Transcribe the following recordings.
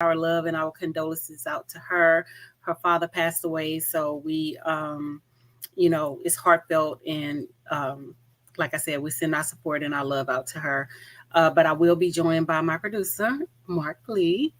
our love and our condolences out to her. Her father passed away, so it's heartfelt and like I said, we send our support and our love out to her. But I will be joined by my producer, Mark Lee,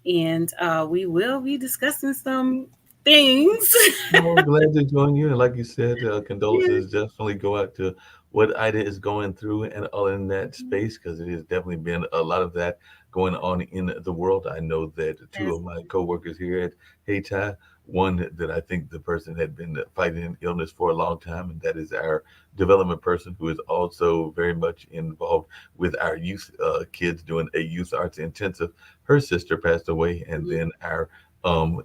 and we will be discussing some things. Well, glad to join you. And like you said, Yeah. condolences definitely go out to what Ida is going through and all in that space because it has definitely been a lot of that going on in the world. I know that two Yes. of my coworkers here at Hayti, one that I think the person had been fighting an illness for a long time, and that is our development person who is also very much involved with our youth kids doing a youth arts intensive. Her sister passed away, and Mhm. then our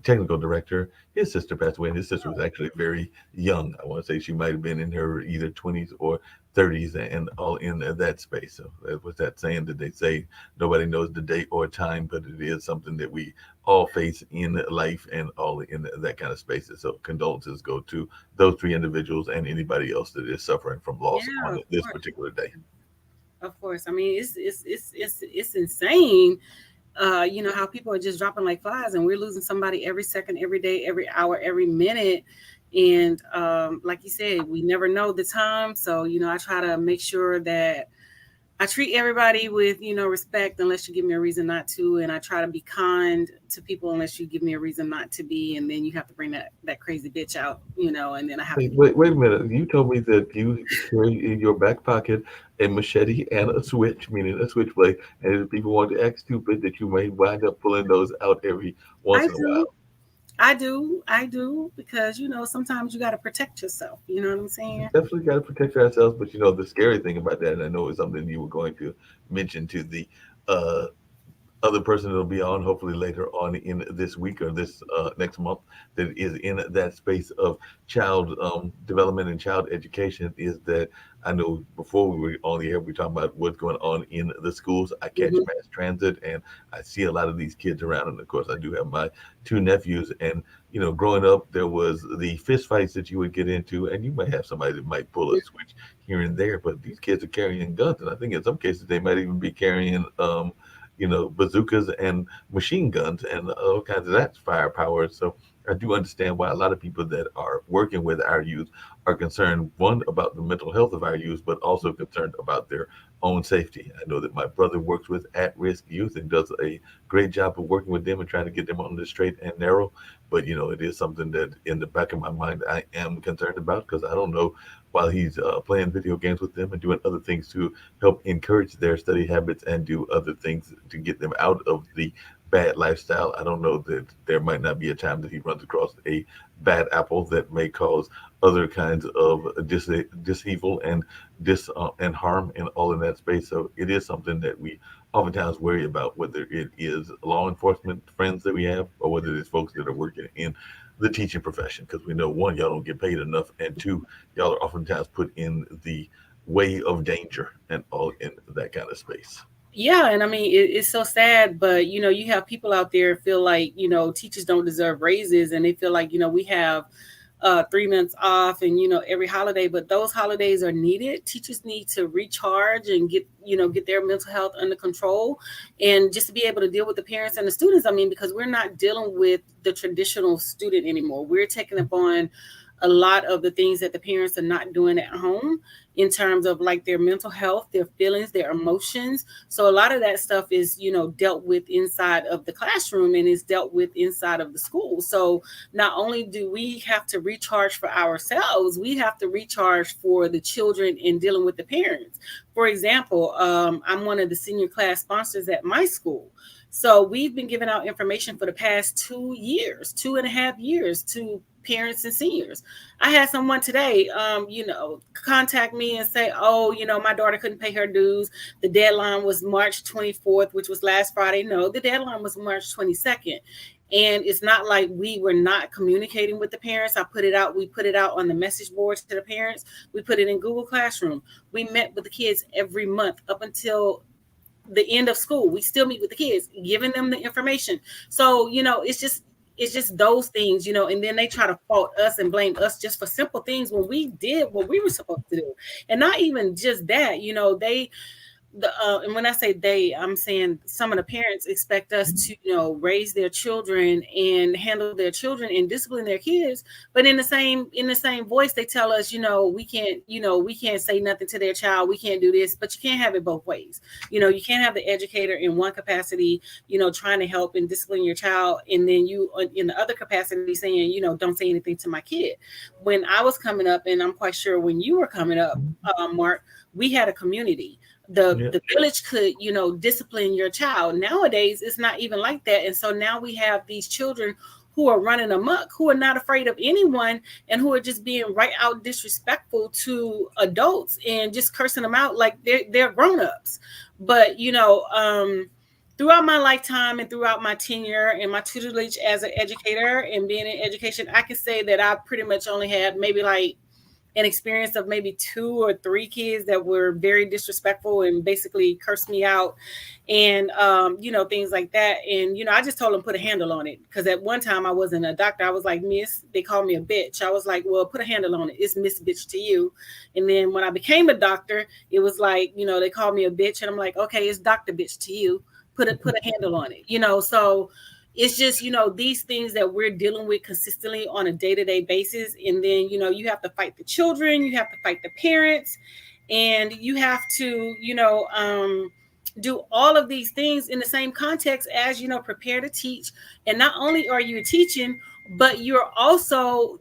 technical director, his sister passed away, and his sister was actually very young. I want to say she might have been in her either 20s or 30s and all in that space. So that was that saying that they say nobody knows the date or time, but it is something that we all face in life and all in that kind of spaces. So condolences go to those three individuals and anybody else that is suffering from loss Yeah, on of this course. particular day. Of course. I mean, it's insane. How people are just dropping like flies, and we're losing somebody every second, every day, every hour, every minute. And like you said, we never know the time. So I try to make sure that I treat everybody with, respect unless you give me a reason not to. And I try to be kind to people unless you give me a reason not to be. And then you have to bring that crazy bitch out, and then I have to Wait, be wait, wait a minute. You told me that you carry in your back pocket a machete and a switch, meaning a switchblade, and if people want to act stupid, that you may wind up pulling those out every once I in a do. while. I do because sometimes you got to protect yourself. You know what I'm saying? Definitely got to protect ourselves, but the scary thing about that, and I know it's something you were going to mention to the uh, other person that'll be on hopefully later on in this week or this next month that is in that space of child development and child education is that I know before we were on the air, we were talking about what's going on in the schools. I catch Hmm. mass transit and I see a lot of these kids around. And of course, I do have my two nephews. And, growing up, there was the fist fights that you would get into, and you might have somebody that might pull a switch here and there. But these kids are carrying guns. And I think in some cases, they might even be carrying bazookas and machine guns and all kinds of that firepower. So I do understand why a lot of people that are working with our youth are concerned, one, about the mental health of our youth, but also concerned about their own safety. I know that my brother works with at risk youth and does a great job of working with them and trying to get them on the straight and narrow. But, it is something that in the back of my mind I am concerned about because I don't know while he's playing video games with them and doing other things to help encourage their study habits and do other things to get them out of the bad lifestyle. I don't know that there might not be a time that he runs across a bad apple that may cause other kinds of disevil and and harm and all in that space. So it is something that we oftentimes worry about, whether it is law enforcement friends that we have or whether it's folks that are working in the teaching profession. Because we know, one, y'all don't get paid enough, and two, y'all are oftentimes put in the way of danger and all in that kind of space. Yeah, and I mean it's so sad, but you have people out there feel like teachers don't deserve raises, and they feel like we have 3 months off and every holiday, but those holidays are needed. Teachers need to recharge and get their mental health under control, and just to be able to deal with the parents and the students. I mean, because we're not dealing with the traditional student anymore. We're taking upon a lot of the things that the parents are not doing at home in terms of like their mental health, their feelings, their emotions. So a lot of that stuff is dealt with inside of the classroom and is dealt with inside of the school. So not only do we have to recharge for ourselves, we have to recharge for the children in dealing with the parents. For example, I'm one of the senior class sponsors at my school. So we've been giving out information for the past 2 years, 2.5 years to parents and seniors. I had someone today, contact me and say, oh, my daughter couldn't pay her dues. The deadline was March 24th, which was last Friday. No, the deadline was March 22nd. And it's not like we were not communicating with the parents. I put it out. We put it out on the message board to the parents. We put it in Google Classroom. We met with the kids every month up until the end of school. We still meet with the kids, giving them the information. So, it's just those things, and then they try to fault us and blame us just for simple things when we did what we were supposed to do. And not even just that, they and when I say they, I'm saying some of the parents expect us to, raise their children and handle their children and discipline their kids, but in the same voice, they tell us, we can't say nothing to their child, we can't do this, but you can't have it both ways. You can't have the educator in one capacity, trying to help and discipline your child, and then you in the other capacity saying, don't say anything to my kid. When I was coming up, and I'm quite sure when you were coming up, Mark, we had a community. the Yeah. the village could discipline your child. Nowadays it's not even like that, and so now we have these children who are running amok, who are not afraid of anyone, and who are just being right out disrespectful to adults and just cursing them out like they're grown-ups. But throughout my lifetime and throughout my tenure and my tutelage as an educator and being in education, I can say that I pretty much only had maybe like an experience of maybe 2 or 3 kids that were very disrespectful and basically cursed me out, and things like that. And I just told them put a handle on it, because at one time I wasn't a doctor. I was like, Miss, they called me a bitch. I was like, well, put a handle on it, it's Miss Bitch to you. And then when I became a doctor, it was like, they called me a bitch, and I'm like, okay, it's Dr. Bitch to you, put a handle on it. So it's just these things that we're dealing with consistently on a day-to-day basis. And then you have to fight the children, you have to fight the parents, and you have to do all of these things in the same context as prepare to teach. And not only are you teaching, but you're also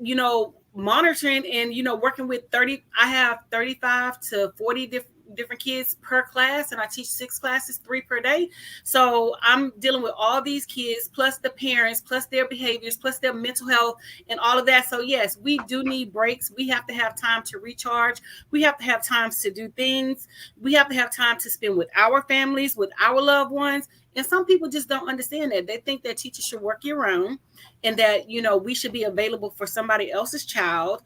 monitoring and working with 30. I have 35 to 40 different kids per class, and I teach 6 classes, 3 per day. So I'm dealing with all these kids, plus the parents, plus their behaviors, plus their mental health, and all of that. So yes, we do need breaks. We have to have time to recharge. We have to have times to do things. We have to have time to spend with our families, with our loved ones. And some people just don't understand that. They think that teachers should work year round, and that we should be available for somebody else's child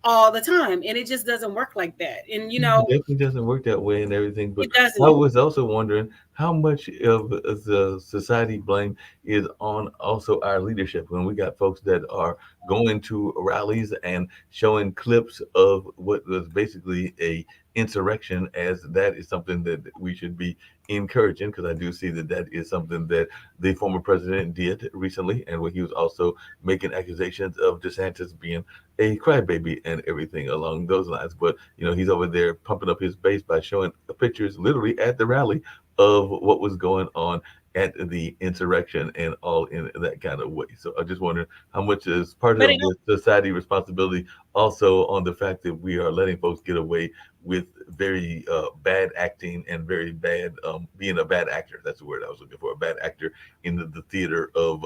all the time, and it just doesn't work like that. And It definitely doesn't work that way and everything. But it I doesn't. was also wondering how much of the society blame is on also our leadership when we got folks that are going to rallies and showing clips of what was basically a insurrection, as that is something that we should be encouraging, because I do see that that is something that the former president did recently, and when he was also making accusations of DeSantis being a crybaby and everything along those lines. But he's over there pumping up his base by showing pictures literally at the rally of what was going on at the insurrection and all in that kind of way. So I just wonder how much is part But of the society responsibility also on the fact that we are letting folks get away with very bad acting and very bad being a bad actor. That's the word I was looking for, a bad actor in the theater of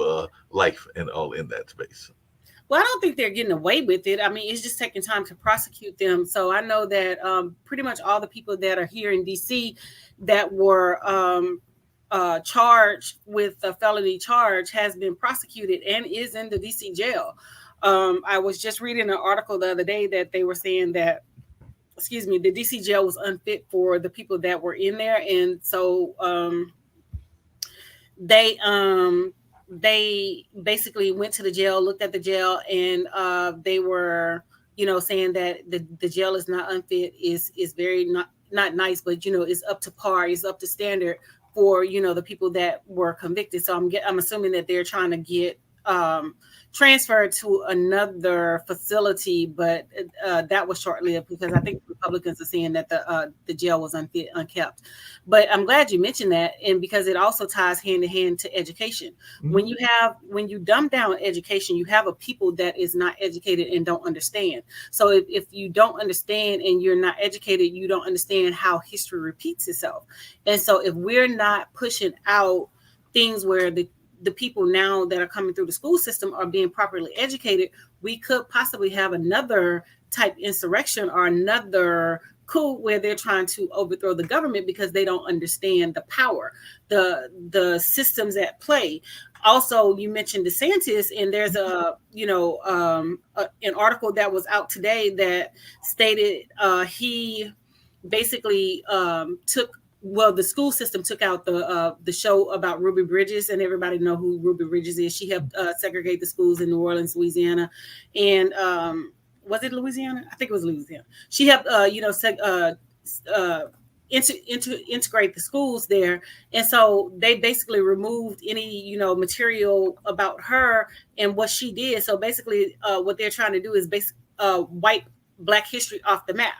life and all in that space. well, I don't think they're getting away with it. I mean, it's just taking time to prosecute them. So I know that pretty much all the people that are here in DC that were charged with a felony charge has been prosecuted and is in the DC jail. I was just reading an article the other day that they were saying that, excuse me, the DC jail was unfit for the people that were in there, and so they basically went to the jail, looked at the jail, and they were saying that the jail is not unfit, is very not nice, but is up to par, is up to standard for the people that were convicted. So I'm assuming that they're trying to get transferred to another facility, but that was short-lived, because I think Republicans are saying that the jail was unfit, unkept. But I'm glad you mentioned that, and because it also ties hand in hand to education. When you dumb down education, you have a people that is not educated and don't understand. So if you don't understand and you're not educated, you don't understand how history repeats itself. And so if we're not pushing out things where the people now that are coming through the school system are being properly educated, we could possibly have another type insurrection or another coup where they're trying to overthrow the government because they don't understand the power, the systems at play. Also, you mentioned DeSantis, and there's an article that was out today that stated he basically took, well, the school system took out the show about Ruby Bridges, and everybody know who Ruby Bridges is. She helped segregate the schools in New Orleans, Louisiana, and was it Louisiana? I think it was Louisiana. She helped, integrate the schools there. And so they basically removed any, material about her and what she did. So basically, what they're trying to do is basically wipe Black history off the map,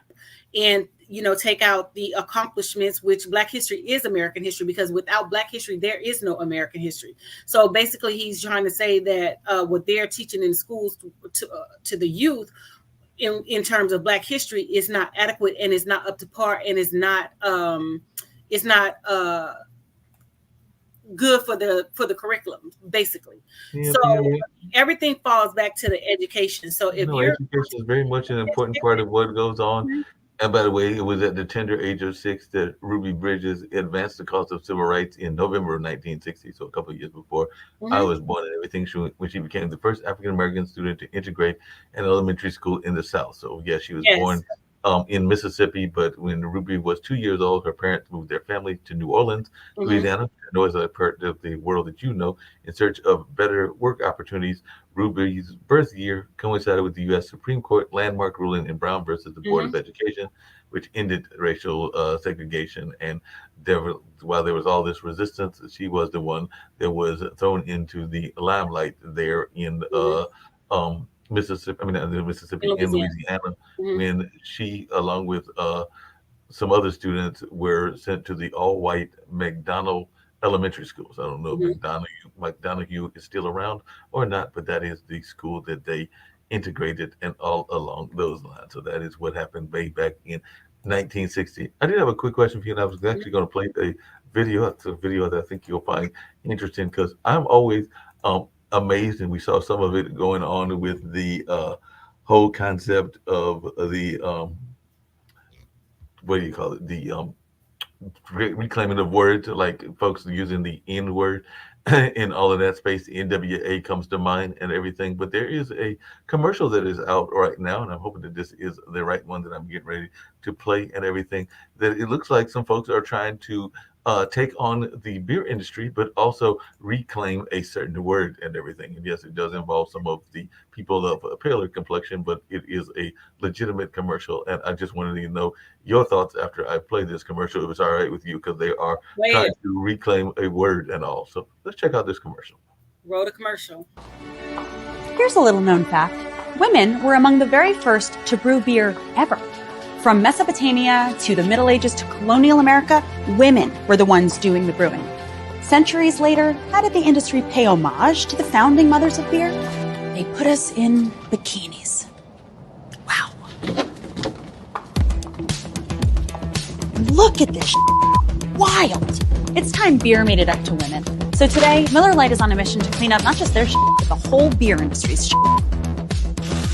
and take out the accomplishments, which Black history is American history, because without Black history there is no American history. So basically he's trying to say that what they're teaching in schools to the youth in terms of Black history is not adequate, and is not up to par, and is not good for the curriculum, basically. Yeah, So yeah. everything falls back to the education. So if No, you're education is very much an important part of what goes on. And by the way, it was at the tender age of 6 that Ruby Bridges advanced the cause of civil rights in November of 1960, so a couple of years before I was born and everything, when she became the first African American student to integrate an elementary school in the South. So, yes, she was born in Mississippi, but when Ruby was 2 years old, her parents moved their family to New Orleans, Louisiana, a part of the world that in search of better work opportunities. Ruby's birth year coincided with the U.S. Supreme Court landmark ruling in Brown versus the Board of Education, which ended racial segregation. And while there was all this resistance, she was the one that was thrown into the limelight there in Mississippi, in Louisiana, when she, along with some other students, were sent to the all-white McDonald Elementary Schools. I don't know if McDonough is still around or not, but that is the school that they integrated, and all along those lines. So that is what happened way back in 1960. I did have a quick question for you, and I was actually going to play a video. It's a video that I think you'll find interesting, because I'm always amazed, and we saw some of it going on with the whole concept of the what do you call it? The reclaiming of words, like folks using the N word in all of that space. The NWA comes to mind and everything. But there is a commercial that is out right now, and I'm hoping that this is the right one that I'm getting ready to play and everything. That it looks like some folks are trying to take on the beer industry, but also reclaim a certain word and everything. And yes, it does involve some of the people of a paler complexion, but it is a legitimate commercial. And I just wanted to know your thoughts after I play this commercial, if it's all right with you, because they are trying to reclaim a word and all. So let's check out this commercial. Roll the commercial. Here's a little known fact. Women were among the very first to brew beer ever. From Mesopotamia to the Middle Ages to colonial America, women were the ones doing the brewing. Centuries later, how did the industry pay homage to the founding mothers of beer? They put us in bikinis. Wow. Look at this wild. It's time beer made it up to women. So today, Miller Lite is on a mission to clean up not just their but the whole beer industry's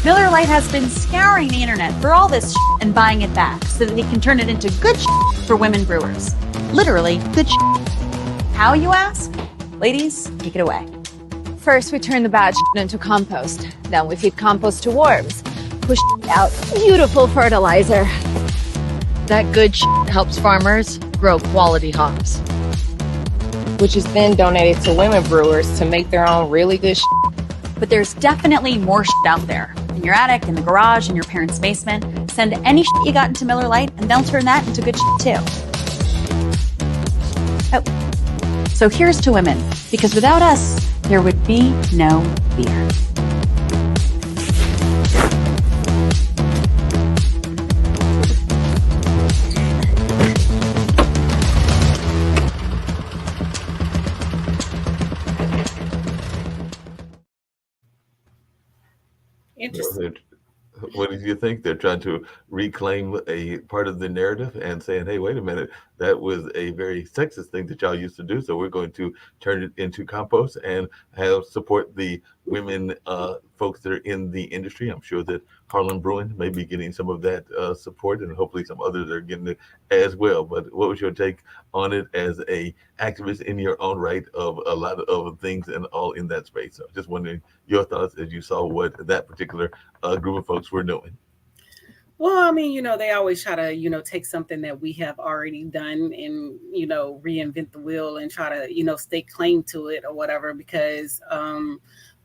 Miller Lite has been scouring the internet for all this and buying it back so that they can turn it into good for women brewers. Literally, good How, you ask? Ladies, take it away. First, we turn the bad into compost. Then we feed compost to worms. Push out beautiful fertilizer. That good helps farmers grow quality hops, which is then donated to women brewers to make their own really good But there's definitely more out there. In your attic, in the garage, in your parents' basement. Send any you got into Miller Lite, and they'll turn that into good too. Oh, so here's to women, because without us, there would be no beer. Interesting. What did you think? They're trying to reclaim a part of the narrative and saying, hey, wait a minute, that was a very sexist thing that y'all used to do. So we're going to turn it into compost and have support the women folks that are in the industry. I'm sure that Harlem Brewing may be getting some of that support, and hopefully some others are getting it as well. But what was your take on it as a activist in your own right of a lot of things and all in that space? So just wondering your thoughts as you saw what that particular group of folks were doing. Well, I mean, they always try to, take something that we have already done and, reinvent the wheel and try to, stake claim to it or whatever, because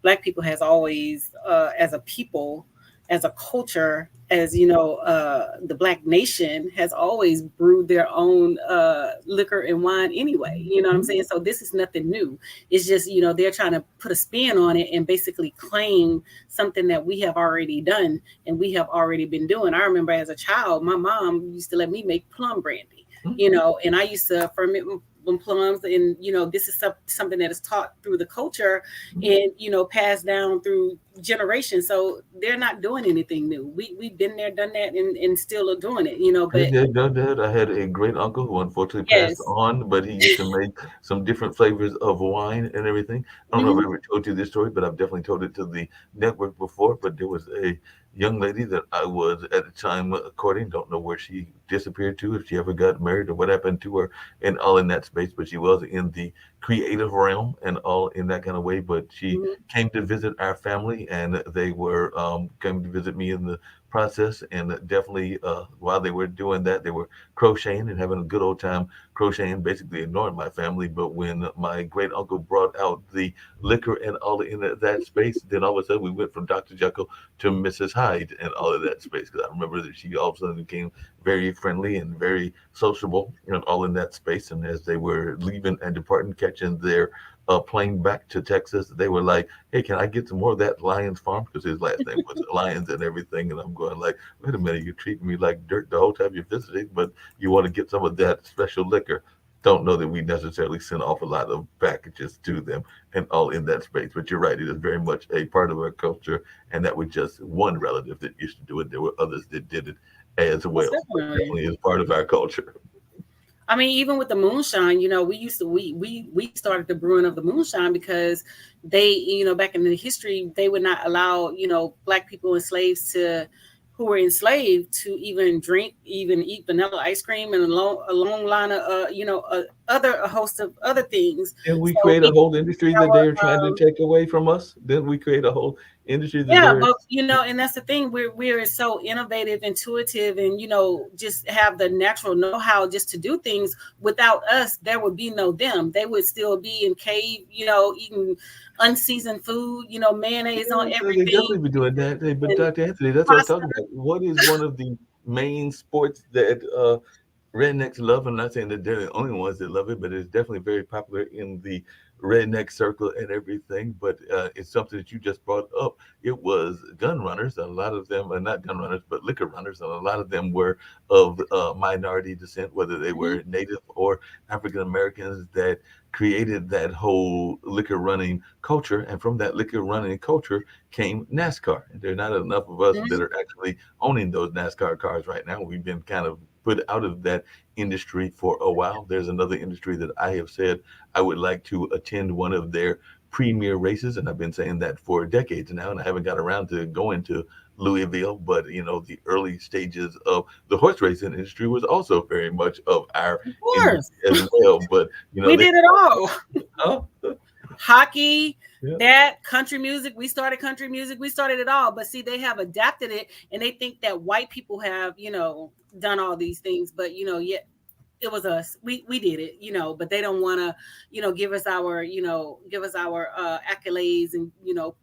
Black people has always, as a people, as a culture, as you know, the Black nation has always brewed their own liquor and wine anyway. You know what I'm saying? So this is nothing new. It's just, you know, they're trying to put a spin on it and basically claim something that we have already done and we have already been doing. I remember as a child, my mom used to let me make plum brandy, you know, and I used to ferment plums, and you know, this is something that is taught through the culture and, you know, passed down through generations. So they're not doing anything new. We've been there, done that, and still are doing it, you know. But I had a great uncle who unfortunately yes, passed on, but he used to make some different flavors of wine and everything. I don't know if I ever told you this story, but I've definitely told it to the network before. But there was a young lady that I was at the time courting. Don't know where she disappeared to, if she ever got married or what happened to her, and all in that space. But she was in the creative realm and all in that kind of way. But she came to visit our family, and they were came to visit me in the process. And definitely while they were doing that, they were crocheting and having a good old time crocheting, basically ignoring my family. But when my great uncle brought out the liquor and all in that space, then all of a sudden we went from Dr. Jekyll to Mrs. Hyde and all of that space. Because I remember that she all of a sudden became very friendly and very sociable, and all in that space. And as they were leaving and departing, catching their plane back to Texas, they were like, "Hey, can I get some more of that Lyons Farm?" Because his last name was Lyons and everything. And I'm going like, "Wait a minute, you're treating me like dirt the whole time you're visiting, but you want to get some of that special liquor." Don't know that we necessarily send off a lot of packages to them and all in that space. But you're right, it is very much a part of our culture. And that was just one relative that used to do it. There were others that did it as well. Definitely is part of our culture. I mean, even with the moonshine, you know, we started the brewing of the moonshine because they, you know, back in the history, they would not allow, you know, Black people and slaves who were enslaved to even drink, even eat vanilla ice cream, and a long line of, you know, a host of other things. And we create a whole industry that they're trying to take away from us. Then we create a whole industry that but you know, and that's the thing, we're so innovative, intuitive, and you know, just have the natural know-how just to do things. Without us, there would be no them. They would still be in cave, you know, eating unseasoned food, you know, mayonnaise on everything. They definitely be doing that. But Dr. Anthony, that's what I'm talking about. What is one of the main sports that rednecks love? I'm not saying that they're the only ones that love it, but it's definitely very popular in the redneck circle and everything. But it's something that you just brought up. It was gun runners. A lot of them are not gun runners, but liquor runners. And a lot of them were of minority descent, whether they were Native or African Americans, that created that whole liquor running culture. And from that liquor running culture came NASCAR. And there are not enough of us that are actually owning those NASCAR cars right now. We've been kind of put out of that industry for a while. There's another industry that I have said I would like to attend one of their premier races, and I've been saying that for decades now, and I haven't got around to going to Louisville. But you know, the early stages of the horse racing industry was also very much of our industry as well. But you know, we did it all. Huh? Hockey, that country music. We started country music. We started it all. But see, they have adapted it, and they think that white people have, you know, done all these things. But you know, yet it was us. We did it, you know. But they don't want to, you know, give us our accolades and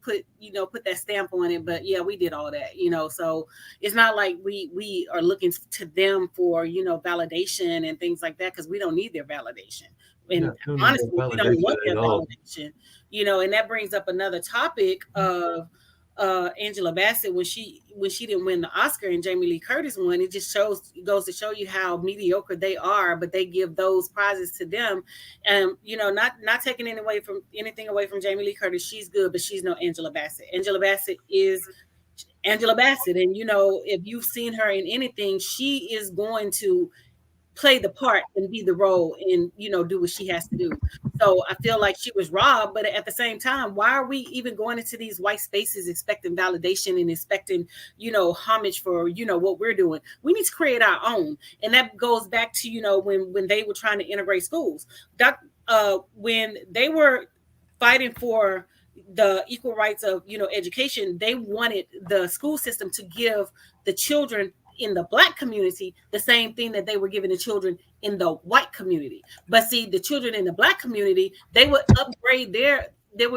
put that stamp on it. But yeah, we did all that, you know. So it's not like we are looking to them for, you know, validation and things like that, because we don't need their validation. And honestly, we don't want their validation, you know. And that brings up another topic of Angela Bassett when she didn't win the Oscar and Jamie Lee Curtis won. It just goes to show you how mediocre they are, but they give those prizes to them. And you know, not taking anything away from Jamie Lee Curtis. She's good, but she's no Angela Bassett. Angela Bassett is Angela Bassett, and you know, if you've seen her in anything, she is going to play the part and be the role and, you know, do what she has to do. So I feel like she was robbed, but at the same time, why are we even going into these white spaces expecting validation and expecting, you know, homage for, you know, what we're doing? We need to create our own. And that goes back to, you know, when they were trying to integrate schools. When they were fighting for the equal rights of, you know, education, they wanted the school system to give the children in the Black community the same thing that they were giving the children in the white community. But see, the children in the Black community, they would upgrade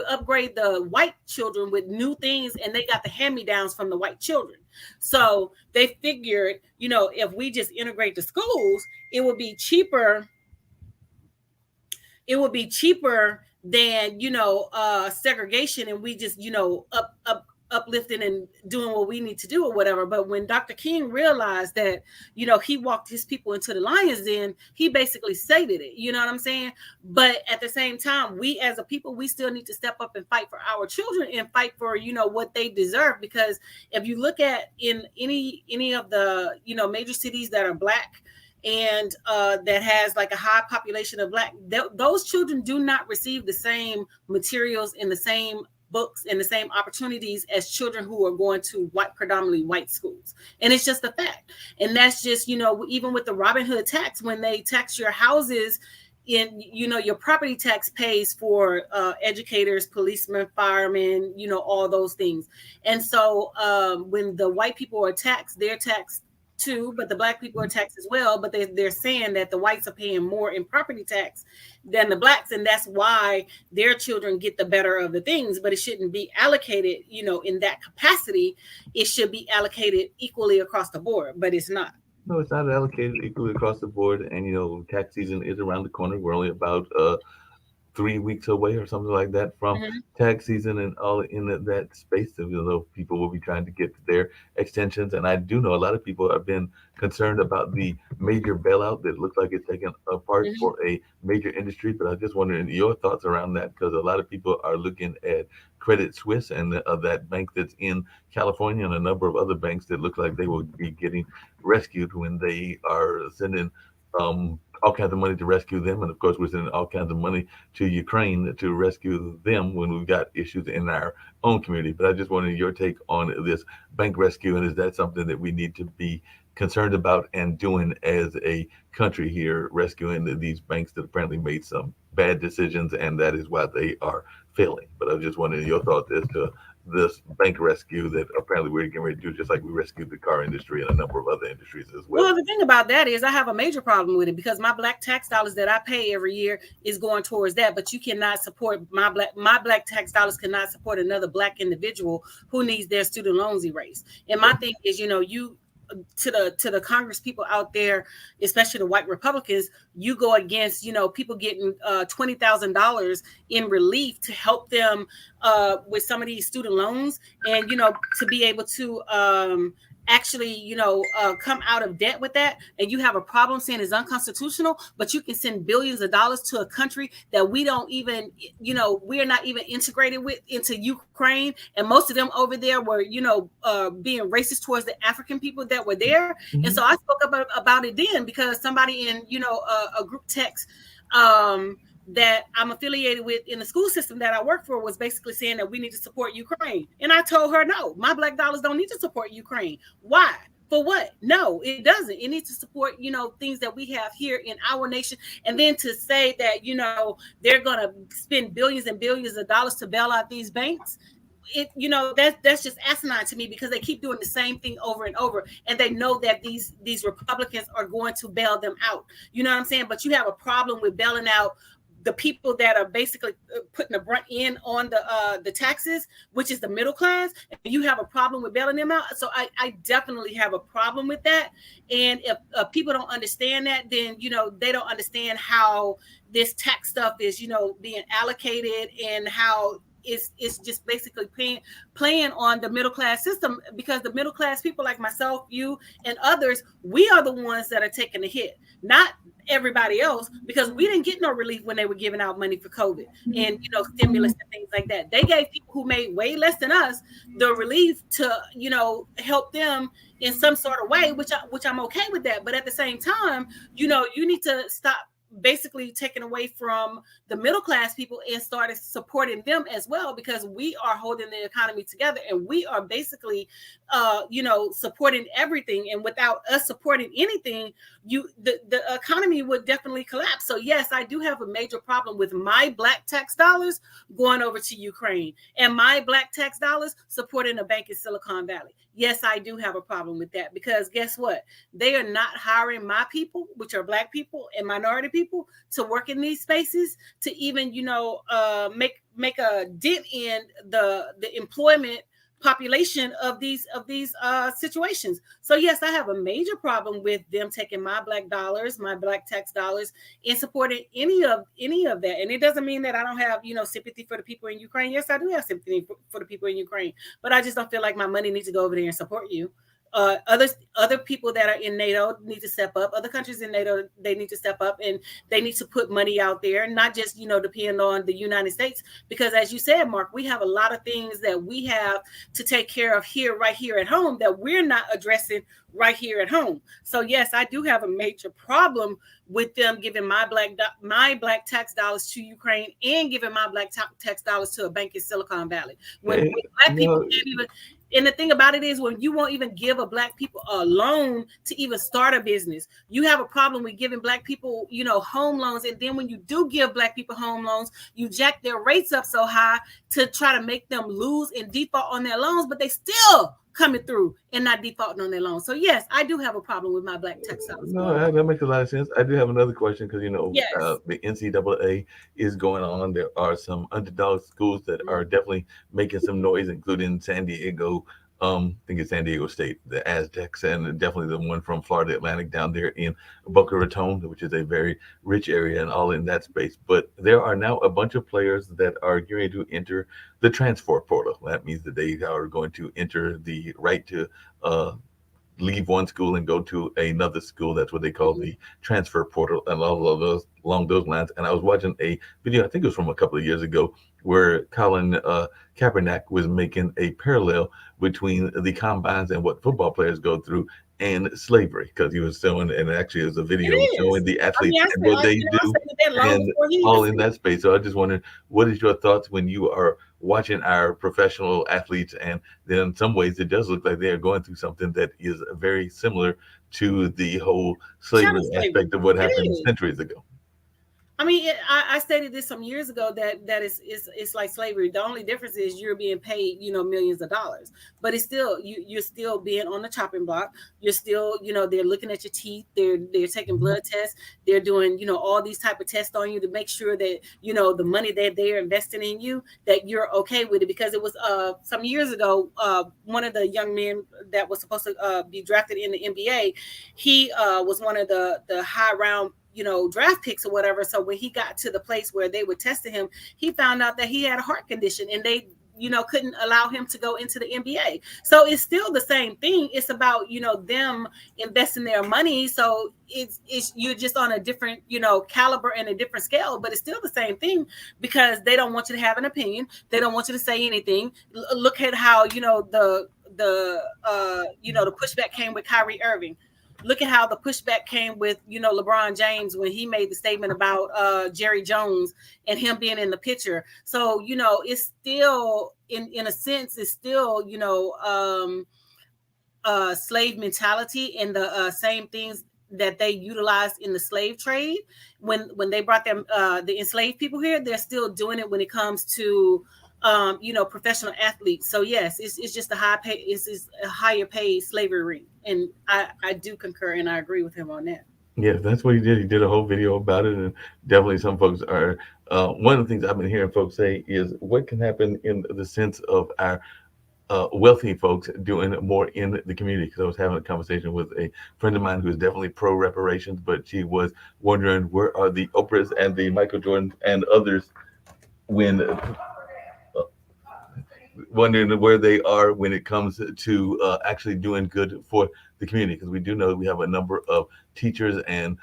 upgrade the white children with new things, and they got the hand-me-downs from the white children. So they figured, if we just integrate the schools, it would be cheaper. It would be cheaper than segregation, and we just uplifting and doing what we need to do or whatever. But when Dr. King realized that, he walked his people into the lion's den, he basically stated it, you know what I'm saying? But at the same time, we as a people, we still need to step up and fight for our children and fight for, what they deserve. Because if you look at in any of the, major cities that are Black and that has like a high population of Black, those children do not receive the same materials in the same books and the same opportunities as children who are going to predominantly white schools. And it's just a fact. And that's just, even with the Robin Hood tax, when they tax your houses, your property tax pays for educators, policemen, firemen, all those things. And so when the white people are taxed, they're taxed too, but the Black people are taxed as well. But they're saying that the whites are paying more in property tax than the Blacks, and that's why their children get the better of the things. But it shouldn't be allocated, in that capacity. It should be allocated equally across the board, but it's not. No, it's not allocated equally across the board. And tax season is around the corner. We're only about 3 weeks away or something like that from tax season, and all in that space. People will be trying to get their extensions. And I do know a lot of people have been concerned about the major bailout that looks like it's taken apart for a major industry. But I just wondering your thoughts around that, because a lot of people are looking at Credit Suisse and that bank that's in California, and a number of other banks that look like they will be getting rescued when they are sending all kinds of money to rescue them. And of course, we're sending all kinds of money to Ukraine to rescue them when we've got issues in our own community. But I just wanted your take on this bank rescue. And is that something that we need to be concerned about and doing as a country here, rescuing these banks that apparently made some bad decisions, and that is why they are failing? But I just wanted your thoughts as to this bank rescue that apparently we're getting ready to do, just like we rescued the car industry and a number of other industries as well. Well, the thing about that is I have a major problem with it, because my Black tax dollars that I pay every year is going towards that. But you cannot support my Black tax dollars cannot support another Black individual who needs their student loans erased. And my thing is, to the Congress people out there, especially the white Republicans, you go against, people getting $20,000 in relief to help them with some of these student loans, and to be able to actually, come out of debt with that. And you have a problem saying it's unconstitutional, but you can send billions of dollars to a country that we don't even, we are not even integrated with into Ukraine. And most of them over there were, being racist towards the African people that were there. And so I spoke about it then, because somebody in, a group text, that I'm affiliated with in the school system that I work for was basically saying that we need to support Ukraine. And I told her, no, my Black dollars don't need to support Ukraine. Why? For what? No, it doesn't. It needs to support, things that we have here in our nation. And then to say that, they're going to spend billions and billions of dollars to bail out these banks, that's just asinine to me, because they keep doing the same thing over and over, and they know that these Republicans are going to bail them out. You know what I'm saying? But you have a problem with bailing out the people that are basically putting the brunt in on the taxes, which is the middle class. And you have a problem with bailing them out. So I definitely have a problem with that. And if people don't understand that, then, they don't understand how this tax stuff is, being allocated, and how it's just basically playing on the middle class system, because the middle class people like myself, you, and others, we are the ones that are taking the hit, not everybody else, because we didn't get no relief when they were giving out money for COVID and stimulus and things like that. They gave people who made way less than us the relief to help them in some sort of way, which I'm okay with that. But at the same time, you need to stop basically taken away from the middle class people and started supporting them as well, because we are holding the economy together, and we are basically supporting everything. And without us supporting anything, the economy would definitely collapse. So yes, I do have a major problem with my Black tax dollars going over to Ukraine, and my Black tax dollars supporting a bank in Silicon Valley. Yes, I do have a problem with that, because guess what? They are not hiring my people, which are Black people and minority people, people to work in these spaces to even, make a dent in the employment population of these situations. So yes, I have a major problem with them taking my black dollars, my black tax dollars, and supporting any of that. And it doesn't mean that I don't have sympathy for the people in Ukraine. Yes, I do have sympathy for the people in Ukraine, but I just don't feel like my money needs to go over there and support you. Other people that are in NATO need to step up. Other countries in NATO, they need to step up, and they need to put money out there, not just depend on the United States, because as you said, Mark, we have a lot of things that we have to take care of right here at home that we're not addressing right here at home. So yes, I do have a major problem with them giving my black tax dollars to Ukraine and giving my black tax dollars to a bank in Silicon Valley when black people can't even. And the thing about it is, when you won't even give a black people a loan to even start a business, you have a problem with giving black people, home loans. And then when you do give black people home loans, you jack their rates up so high to try to make them lose and default on their loans, but they still coming through and not defaulting on their loans. So yes, I do have a problem with my black tax dollars. No, that makes a lot of sense. I do have another question because Yes. The NCAA is going on. There are some underdog schools that are definitely making some noise, including San Diego. I think it's San Diego State, the Aztecs, and definitely the one from Florida Atlantic down there in Boca Raton, which is a very rich area and all in that space. But there are now a bunch of players that are going to enter the transfer portal. That means that they are going to enter the right to leave one school and go to another school. That's what they call the transfer portal and all of those along those lines. And I was watching a video, I think it was from a couple of years ago, where Colin Kaepernick was making a parallel between the combines and what football players go through and slavery, because he was showing, and actually there's a video showing the athletes and what they do and all in that space. So I just wondered, what is your thoughts when you are watching our professional athletes? And then in some ways it does look like they're going through something that is very similar to the whole slavery aspect of what happened centuries ago. I mean, I stated this some years ago that it's like slavery. The only difference is you're being paid, millions of dollars, but it's still you're still being on the chopping block. You're still, they're looking at your teeth. They're taking blood tests. They're doing, all these type of tests on you to make sure that the money that they're investing in you, that you're okay with it. Because it was some years ago, one of the young men that was supposed to be drafted in the NBA, he was one of the high round draft picks or whatever. So when he got to the place where they were testing him, he found out that he had a heart condition, and they couldn't allow him to go into the NBA. So it's still the same thing. It's about them investing their money. So it's you're just on a different caliber and a different scale, but it's still the same thing, because they don't want you to have an opinion. They don't want you to say anything. Look at how the pushback came with Kyrie Irving. Look at how the pushback came with, LeBron James when he made the statement about Jerry Jones and him being in the picture. So, it's still, in a sense, it's still, slave mentality and the same things that they utilized in the slave trade. When they brought them, the enslaved people here, they're still doing it when it comes to professional athletes. So yes, it's just a higher paid slavery, and I do concur and I agree with him on that. Yeah, that's what he did. He did a whole video about it, and definitely some folks are. One of the things I've been hearing folks say is what can happen in the sense of our wealthy folks doing more in the community. Because I was having a conversation with a friend of mine who is definitely pro reparations, but she was wondering where are the Oprahs and the Michael Jordans and others when. Wondering where they are when it comes to actually doing good for the community, because we do know we have a number of teachers and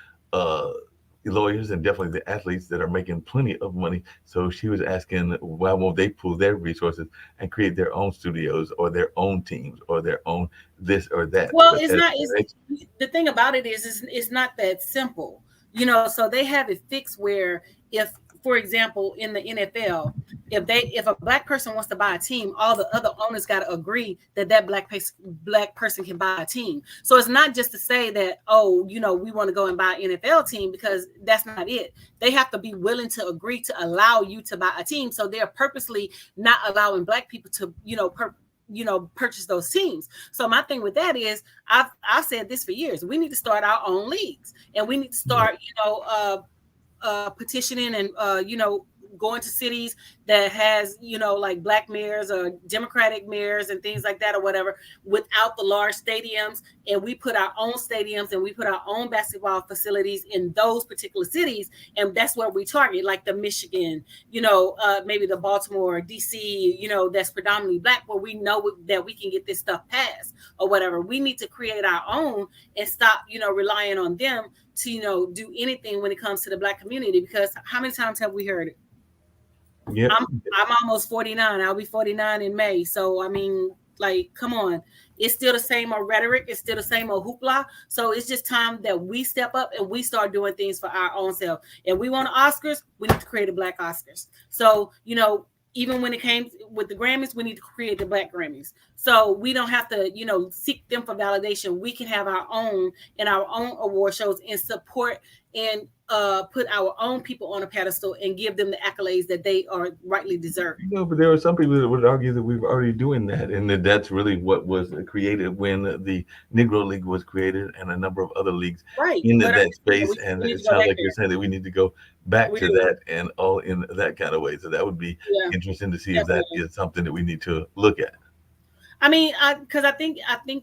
lawyers and definitely the athletes that are making plenty of money. So she was asking, why won't they pool their resources and create their own studios or their own teams or their own this or that? Well, the thing about it is it's not that simple, so they have it fixed where if, for example, in the NFL, if a black person wants to buy a team, all the other owners got to agree that black person can buy a team. So it's not just to say that, we want to go and buy an NFL team, because that's not it. They have to be willing to agree to allow you to buy a team. So they're purposely not allowing black people to, purchase those teams. So my thing with that is, I've said this for years. We need to start our own leagues, and we need to start, petitioning and going to cities that has like black mayors or Democratic mayors and things like that or whatever, without the large stadiums, and we put our own stadiums and we put our own basketball facilities in those particular cities, and that's where we target, like the Michigan, maybe the Baltimore, DC, that's predominantly black, where we know that we can get this stuff passed or whatever. We need to create our own and stop relying on them to do anything when it comes to the black community, because how many times have we heard it? Yeah, I'm almost 49. I'll be 49 in May. So I mean, like, come on. It's still the same old rhetoric. It's still the same old hoopla. So it's just time that we step up and we start doing things for our own self. If we want Oscars, we need to create a black Oscars. So, even when it came with the Grammys, we need to create the black Grammys. So we don't have to, seek them for validation. We can have our own and our own award shows and support and put our own people on a pedestal and give them the accolades that they are rightly deserved. But there are some people that would argue that we've already doing that, and that's really what was created when the Negro League was created, and a number of other leagues in that space. And it sounds like you're saying that we need to go back to that and all in that kind of way. So that would be interesting to see if that is something that we need to look at. I mean, because I think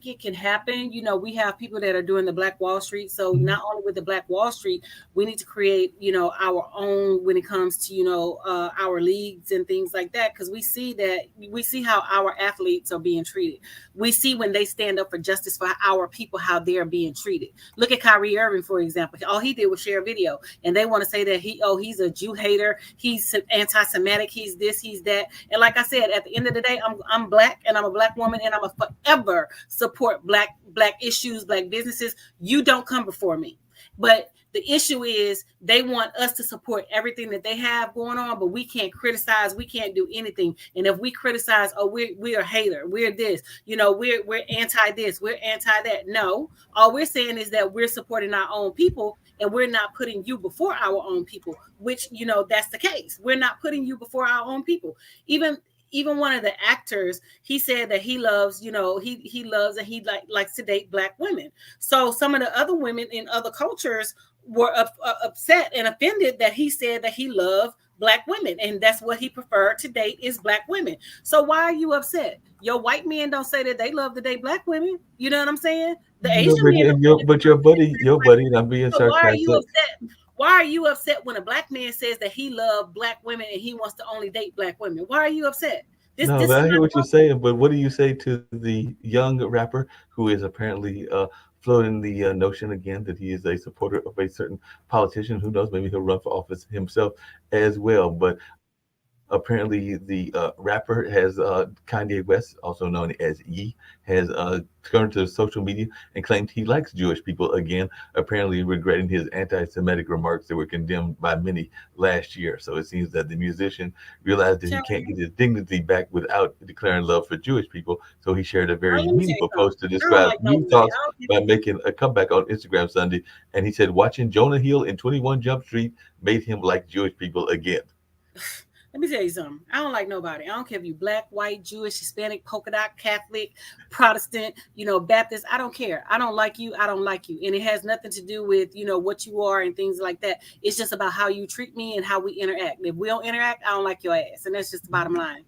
it can happen. We have people that are doing the Black Wall Street. So not only with the Black Wall Street, we need to create, our own when it comes to, our leagues and things like that. Because we see how our athletes are being treated. We see when they stand up for justice for our people, how they're being treated. Look at Kyrie Irving, for example. All he did was share a video, and they want to say that he's a Jew hater. He's anti-Semitic. He's this, he's that. And like I said, at the end of the day, I'm black and I'm a black woman, and I'm a forever support black issues, black businesses. You don't come before me. But the issue is they want us to support everything that they have going on, but we can't criticize. We can't do anything. And if we criticize, we're a hater. We're this, we're anti this, we're anti that. No, all we're saying is that we're supporting our own people, and we're not putting you before our own people, which, that's the case. We're not putting you before our own people. Even one of the actors, he said that he loves, he loves and he likes to date black women. So some of the other women in other cultures were upset and offended that he said that he loved black women, and that's what he preferred to date is black women. So why are you upset? Your white men don't say that they love to date black women. You know what I'm saying? The Asian men. But your buddy, and I'm being sarcastic. Why are you upset? Why are you upset when a black man says that he loves black women and he wants to only date black women? Why are you upset? But I hear what you're saying, but what do you say to the young rapper who is apparently floating the notion again that he is a supporter of a certain politician? Who knows, maybe he'll run for office himself as well. But apparently the rapper has Kanye West, also known as Ye, has turned to social media and claimed he likes Jewish people again, apparently regretting his anti-Semitic remarks that were condemned by many last year. So it seems that the musician realized that he can't get his dignity back without declaring love for Jewish people. So he shared a very meaningful post to describe new thoughts by making a comeback on Instagram Sunday. And he said, watching Jonah Hill in 21 Jump Street made him like Jewish people again. Let me tell you something. I don't like nobody. I don't care if you black, white, Jewish, Hispanic, polka dot, Catholic, Protestant, Baptist. I don't care. I don't like you. I don't like you. And it has nothing to do with, what you are and things like that. It's just about how you treat me and how we interact. If we don't interact, I don't like your ass. And that's just the bottom line.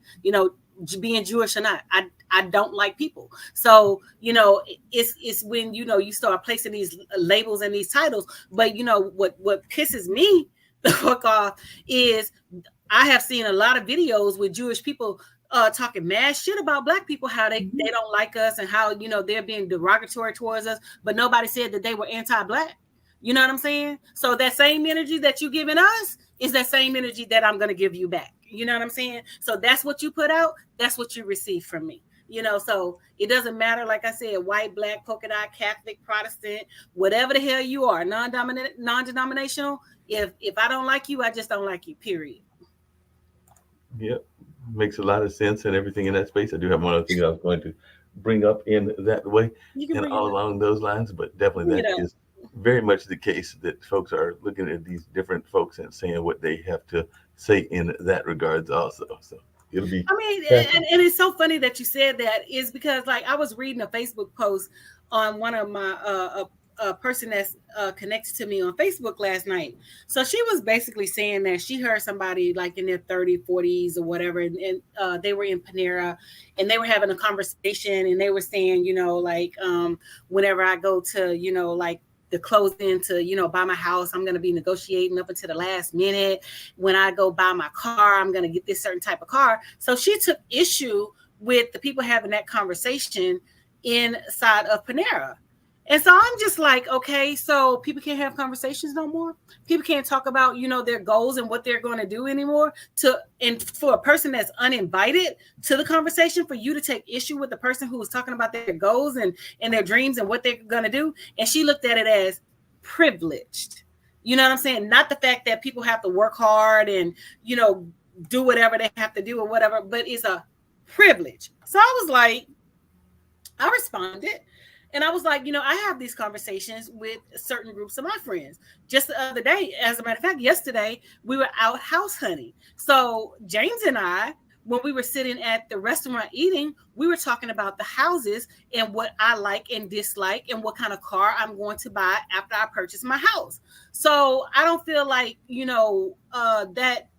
Being Jewish or not, I don't like people. So, it's when, you start placing these labels and these titles. But, what pisses me the fuck off is I have seen a lot of videos with Jewish people talking mad shit about black people, how they don't like us and how, they're being derogatory towards us, but nobody said that they were anti-black. You know what I'm saying? So that same energy that you giving us is that same energy that I'm going to give you back. You know what I'm saying? So that's what you put out. That's what you receive from me. So it doesn't matter, like I said, white, black, polka dot, Catholic, Protestant, whatever the hell you are, non-denominational. If I don't like you, I just don't like you, period. Yep, makes a lot of sense and everything in that space. I do have one other thing I was going to bring up in that way and all along those lines, but definitely that is very much the case, that folks are looking at these different folks and saying what they have to say in that regards also. So it'll be. I mean, and it's so funny that you said that, is because like I was reading a Facebook post on one of my a person that's connected to me on Facebook last night. So she was basically saying that she heard somebody like in their 30s, 40s or whatever, and they were in Panera and they were having a conversation and they were saying, like whenever I go to, like the closing to, buy my house, I'm going to be negotiating up until the last minute. When I go buy my car, I'm going to get this certain type of car. So she took issue with the people having that conversation inside of Panera. And so I'm just like, okay, so people can't have conversations no more. People can't talk about, their goals and what they're going to do anymore. And for a person that's uninvited to the conversation, for you to take issue with the person who was talking about their goals and their dreams and what they're going to do. And she looked at it as privileged. You know what I'm saying? Not the fact that people have to work hard and, do whatever they have to do or whatever, but it's a privilege. So I was like, I responded. And I was like, I have these conversations with certain groups of my friends. Just the other day, as a matter of fact, yesterday, we were out house hunting. So James and I, when we were sitting at the restaurant eating, we were talking about the houses and what I like and dislike and what kind of car I'm going to buy after I purchase my house. So I don't feel like, that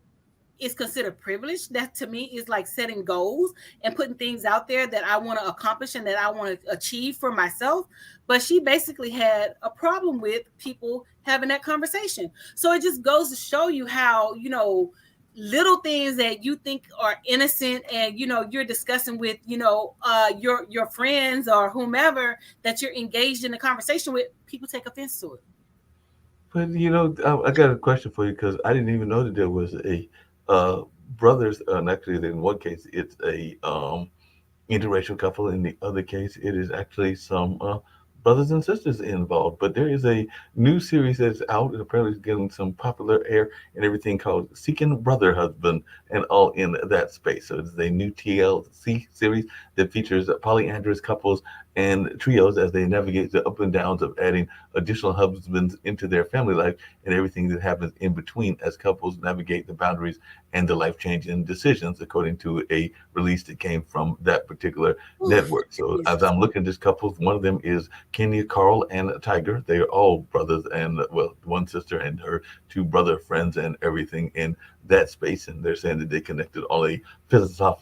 is considered privilege. That to me is like setting goals and putting things out there that I want to accomplish and that I want to achieve for myself. But she basically had a problem with people having that conversation. So it just goes to show you how, little things that you think are innocent and, you're discussing with, your friends or whomever that you're engaged in a conversation with, people take offense to it. But I got a question for you because I didn't even know that there was a brothers, and actually in one case it's a interracial couple. In the other case, it is actually some brothers and sisters involved. But there is a new series that's out and apparently is getting some popular air and everything called Seeking Brother Husband and all in that space. So it's a new TLC series that features polyandrous couples and trios as they navigate the up and downs of adding additional husbands into their family life and everything that happens in between as couples navigate the boundaries and the life-changing decisions, according to a release that came from that particular network. So as I'm looking at this couple, one of them is Kenya, Carl, and Tiger. They are all brothers and, one sister and her two brother friends and everything in that space. And they're saying that they connected on a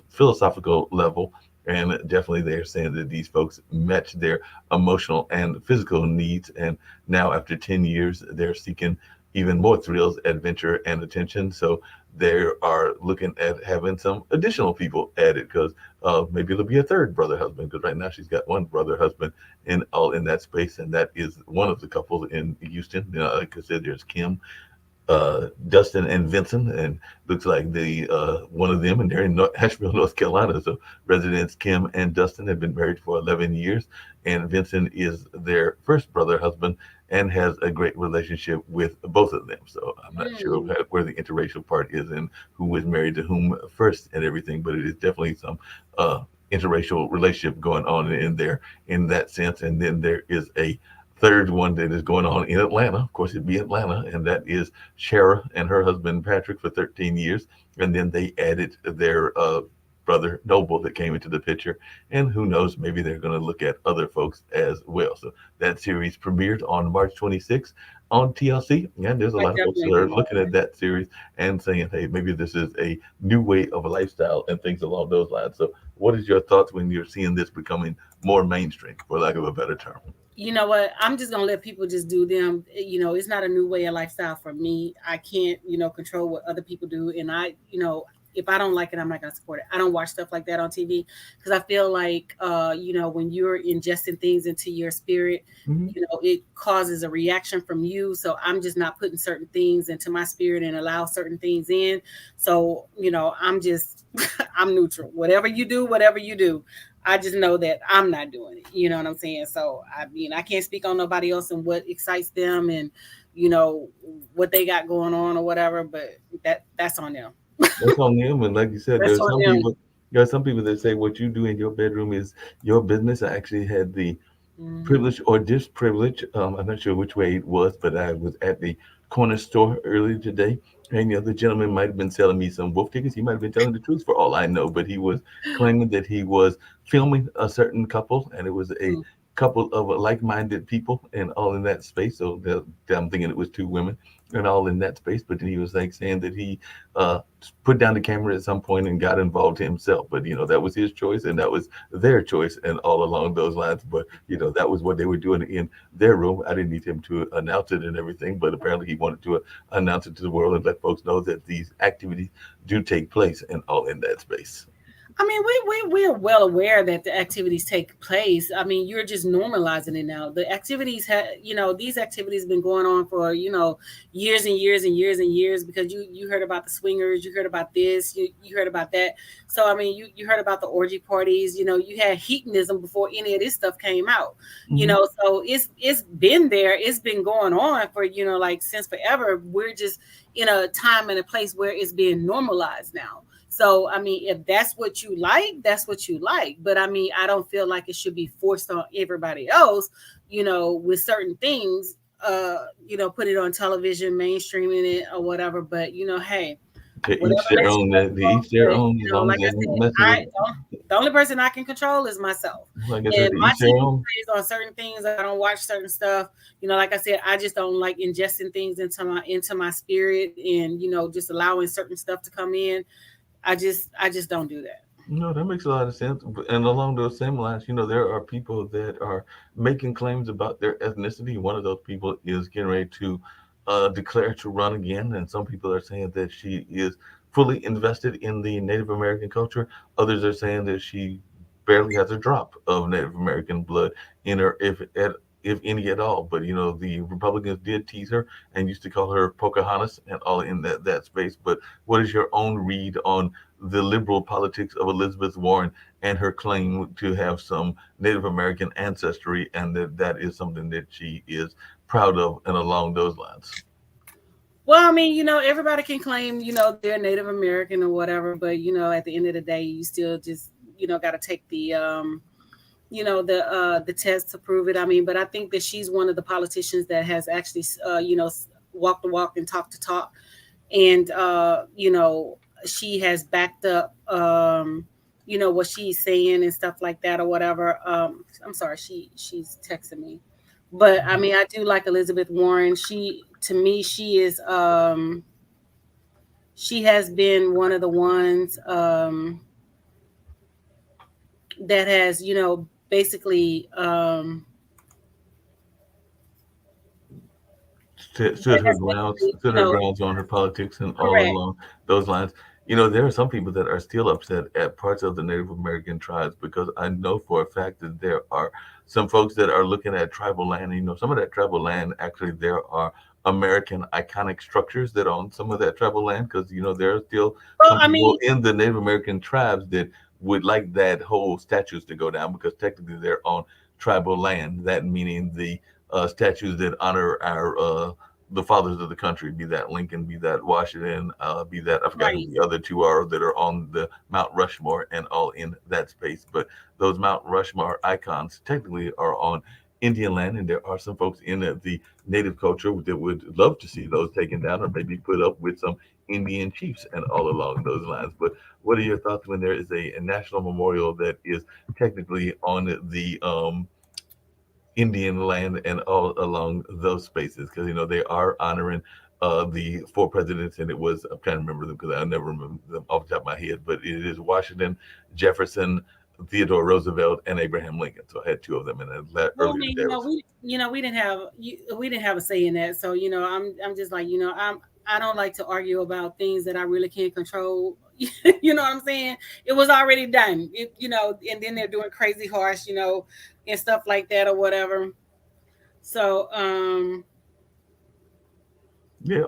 philosophical level. And definitely they're saying that these folks match their emotional and physical needs. And now after 10 years, they're seeking even more thrills, adventure, and attention. So they are looking at having some additional people added because maybe it'll be a third brother husband, because right now she's got one brother husband all in that space. And that is one of the couples in Houston. Like I said, there's Kim, Dustin, and Vincent, and looks like the one of them, and they're in Asheville, North Carolina. So residents Kim and Dustin have been married for 11 years, and Vincent is their first brother husband and has a great relationship with both of them. So I'm not sure where the interracial part is and who was married to whom first and everything, but it is definitely some interracial relationship going on in there in that sense. And then there is a third one that is going on in Atlanta. Of course, it'd be Atlanta, and that is Shara and her husband Patrick for 13 years. And then they added their brother Noble that came into the picture. And who knows, maybe they're going to look at other folks as well. So that series premiered on March 26th on TLC. And there's a lot of folks that are looking at that series and saying, hey, maybe this is a new way of a lifestyle and things along those lines. So what is your thoughts when you're seeing this becoming more mainstream, for lack of a better term? You know what? I'm just going to let people just do them. It's not a new way of lifestyle for me. I can't, control what other people do. And if I don't like it, I'm not going to support it. I don't watch stuff like that on TV because I feel like, when you're ingesting things into your spirit, it causes a reaction from you. So I'm just not putting certain things into my spirit and allow certain things in. So, I'm neutral. Whatever you do. I just know that I'm not doing it. You know what I'm saying? So, I can't speak on nobody else and what excites them and, what they got going on or whatever, but that's on them. That's on them. And like you said, there are some people that say what you do in your bedroom is your business. I actually had the privilege or disprivilege. I'm not sure which way it was, but I was at the corner store earlier today. And the gentleman might have been selling me some wolf tickets. He might have been telling the truth for all I know, but he was claiming that he was filming a certain couple, and it was a couple of like-minded people and all in that space. So I'm thinking it was two women and all in that space. But then he was like saying that he put down the camera at some point and got involved himself. But that was his choice and that was their choice and all along those lines. But that was what they were doing in their room. I didn't need him to announce it and everything, but apparently he wanted to announce it to the world and let folks know that these activities do take place and all in that space. I mean, we're well aware that the activities take place. I mean, you're just normalizing it now. The activities these activities have been going on for, years and years and years and years, because you heard about the swingers, you heard about this, you heard about that. So, I mean, you heard about the orgy parties, you had hedonism before any of this stuff came out, so it's been there. It's been going on for, since forever. We're just in a time and a place where it's being normalized now. So, I mean, if that's what you like, that's what you like. But I mean, I don't feel like it should be forced on everybody else, with certain things, put it on television, mainstreaming it or whatever. But, hey, to each their own. Each their own. Like I said, the only person I can control is myself. Like I said, and my TV plays on certain things. I don't watch certain stuff. Like I said, I just don't like ingesting things into my spirit, and just allowing certain stuff to come in. I just don't do that. No, that makes a lot of sense. And along those same lines, there are people that are making claims about their ethnicity. One of those people is getting ready to declare to run again. And some people are saying that she is fully invested in the Native American culture. Others are saying that she barely has a drop of Native American blood in her, if any at all. But the Republicans did tease her and used to call her Pocahontas and all in that space. But what is your own read on the liberal politics of Elizabeth Warren and her claim to have some Native American ancestry, and that is something that she is proud of, and along those lines? Well, I mean, everybody can claim, they're Native American or whatever, but at the end of the day, you still just got to take the the test to prove it. I mean, but I think that she's one of the politicians that has actually, walked the walk and talked the talk. And, she has backed up, what she's saying and stuff like that or whatever. I'm sorry, she's texting me. But, I mean, I do like Elizabeth Warren. To me, she is, she has been one of the ones that has, basically stood her grounds on her politics and all along those lines. There are some people that are still upset at parts of the Native American tribes, because I know for a fact that there are some folks that are looking at tribal land. Some of that tribal land, actually, there are American iconic structures that own some of that tribal land, because there are still people in the Native American tribes that would like that whole statues to go down, because technically they're on tribal land. That meaning the statues that honor our the fathers of the country, be that Lincoln, be that Washington, be that, I forgot who the other two are that are on the Mount Rushmore and all in that space. But those Mount Rushmore icons technically are on Indian land, and there are some folks in the native culture that would love to see those taken down, or maybe put up with some Indian chiefs and all along those lines. But what are your thoughts when there is a national memorial that is technically on the Indian land and all along those spaces? Because they are honoring the four presidents, and it was, I'm trying to remember them because I never remember them off the top of my head, but it is Washington, Jefferson, Theodore Roosevelt, and Abraham Lincoln. So I had two of them in that earlier. We didn't have a say in that. So I'm just like, I don't like to argue about things that I really can't control. You know what I'm saying? It was already done. And then they're doing crazy harsh, and stuff like that or whatever. So yeah.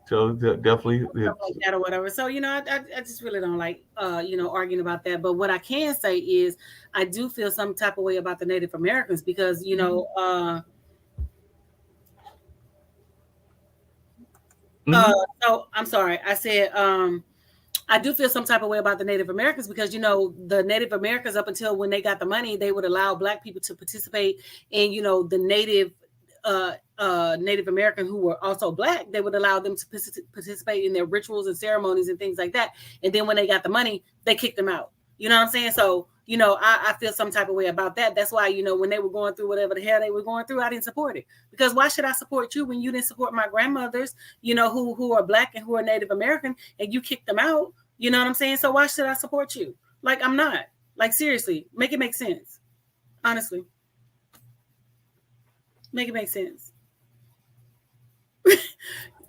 So definitely like that or whatever. So I just really don't like arguing about that. But what I can say is I do feel some type of way about the Native Americans, because so I'm sorry, I said I do feel some type of way about the Native Americans, because the Native Americans, up until when they got the money, they would allow Black people to participate in the Native American who were also Black. They would allow them to participate in their rituals and ceremonies and things like that. And then when they got the money, they kicked them out. You know what I'm saying? So you know, I feel some type of way about that. That's why, you know, when they were going through whatever the hell they were going through, I didn't support it. Because why should I support you when you didn't support my grandmothers, you know, who are Black and who are Native American, and you kicked them out? You know what I'm saying? So why should I support you? Like, I'm not. Like, seriously, make it make sense. Honestly. Make it make sense.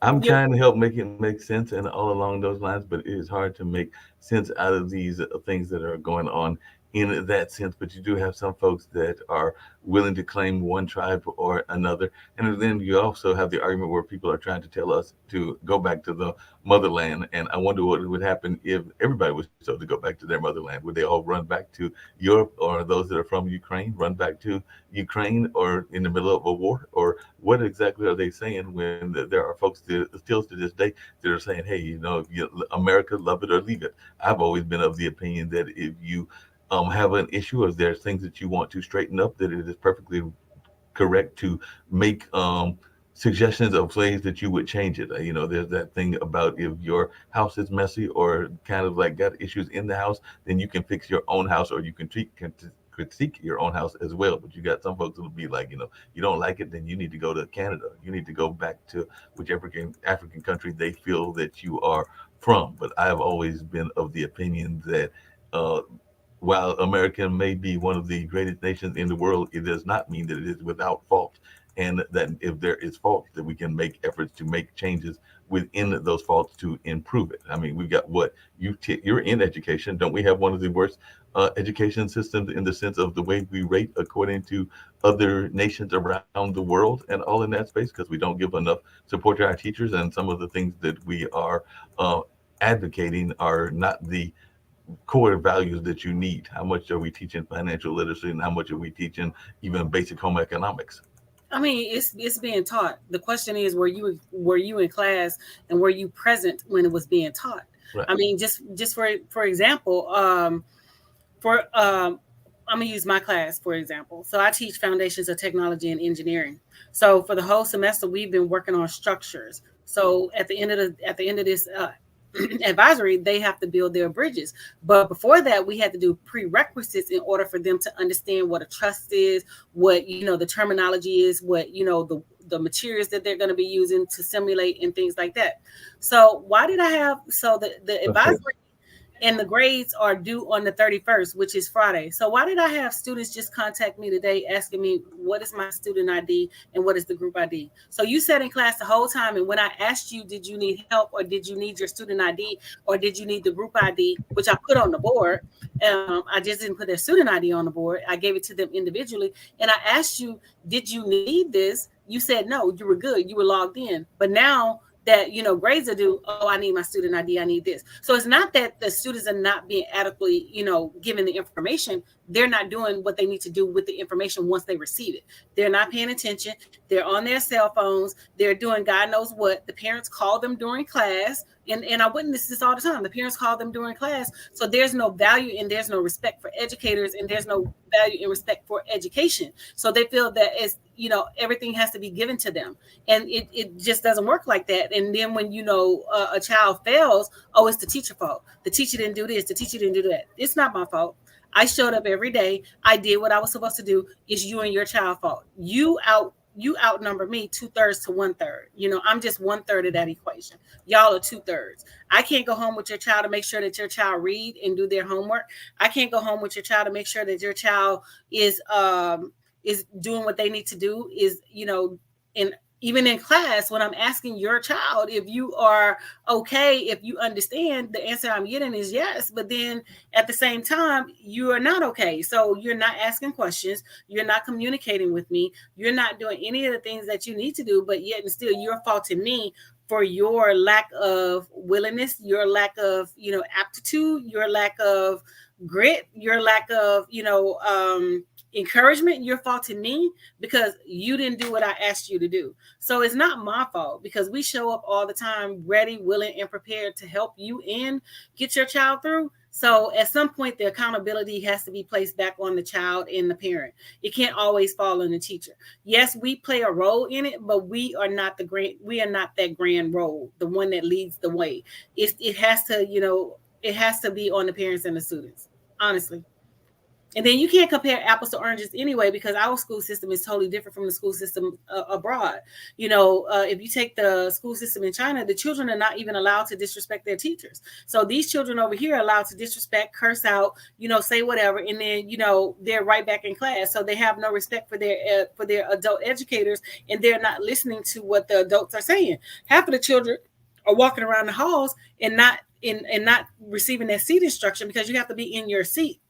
I'm Yeah. trying to help make it make sense and all along those lines, but it is hard to make sense out of these things that are going on in that sense. But you do have some folks that are willing to claim one tribe or another. And then you also have the argument where people are trying to tell us to go back to the motherland. And I wonder what would happen if everybody was told to go back to their motherland. Would they all run back to Europe, or those that are from Ukraine run back to Ukraine, or in the middle of a war? Or what exactly are they saying when there are folks that still to this day that are saying, hey, you know, America, love it or leave it? I've always been of the opinion that if you have an issue, or there's things that you want to straighten up, that it is perfectly correct to make suggestions of ways that you would change it. You know, there's that thing about if your house is messy or kind of like got issues in the house, then you can fix your own house, or you can critique your own house as well. But you got some folks who'll be like, you know, you don't like it, then you need to go to Canada. You need to go back to whichever African country they feel that you are from. But I have always been of the opinion that while America may be one of the greatest nations in the world, it does not mean that it is without fault. And that if there is fault, that we can make efforts to make changes within those faults to improve it. I mean, we've got what you're in education. Don't we have one of the worst education systems in the sense of the way we rate according to other nations around the world and all in that space, because we don't give enough support to our teachers, and some of the things that we are advocating are not the core values that you need. How much are we teaching financial literacy, and how much are we teaching even basic home economics? I mean, it's being taught. The question is, were you in class, and were you present when it was being taught? Right. I mean, just for example, I'm gonna use my class for example. So I teach foundations of technology and engineering. So for the whole semester, we've been working on structures. So at the end of this advisory, they have to build their bridges. But before that, we had to do prerequisites in order for them to understand what a trust is, what, you know, the terminology is, what, you know, the materials that they're going to be using to simulate and things like that. So why did I have, so the advisory and the grades are due on the 31st, which is Friday. So why did I have students just contact me today asking me, what is my student ID and what is the group ID? So you sat in class the whole time, and when I asked you, did you need help, or did you need your student ID, or did you need the group ID, which I put on the board, I just didn't put their student ID on the board. I gave it to them individually. And I asked you, did you need this? You said no, you were good, you were logged in. But now that, you know, grades are due, oh, I need my student ID, I need this. So it's not that the students are not being adequately, you know, given the information. They're not doing what they need to do with the information once they receive it. They're not paying attention. They're on their cell phones. They're doing God knows what. The parents call them during class. And I witness this all the time. The parents call them during class. So there's no value and there's no respect for educators, and there's no value and respect for education. So they feel that, it's, you know, everything has to be given to them. And it just doesn't work like that. And then when, you know, a child fails, oh, it's the teacher's fault. The teacher didn't do this. The teacher didn't do that. It's not my fault. I showed up every day. I did what I was supposed to do. It's you and your child's fault. You outnumber me 2/3 to 1/3. You know, I'm just 1/3 of that equation. Y'all are 2/3. I can't go home with your child to make sure that your child read and do their homework. I can't go home with your child to make sure that your child is doing what they need to do, is, you know, and even in class, when I'm asking your child if you are okay, if you understand, the answer I'm getting is yes. But then at the same time, you are not okay. So you're not asking questions. You're not communicating with me. You're not doing any of the things that you need to do. But yet and still, you're faulting me for your lack of willingness, your lack of, you know, aptitude, your lack of grit, your lack of, you know, encouragement. You're faulting me because you didn't do what I asked you to do. So it's not my fault, because we show up all the time ready, willing, and prepared to help you and get your child through. So at some point, the accountability has to be placed back on the child and the parent. It can't always fall on the teacher. Yes, we play a role in it, but we are not that grand role, the one that leads the way. It has to, you know, it has to be on the parents and the students, honestly. And then you can't compare apples to oranges anyway, because our school system is totally different from the school system abroad. If you take the school system in China, the children are not even allowed to disrespect their teachers. So these children over here are allowed to disrespect, curse out, say whatever, and then they're right back in class. So they have no respect for their adult educators, and they're not listening to what the adults are saying. Half of the children are walking around the halls and not receiving that seat instruction, because you have to be in your seat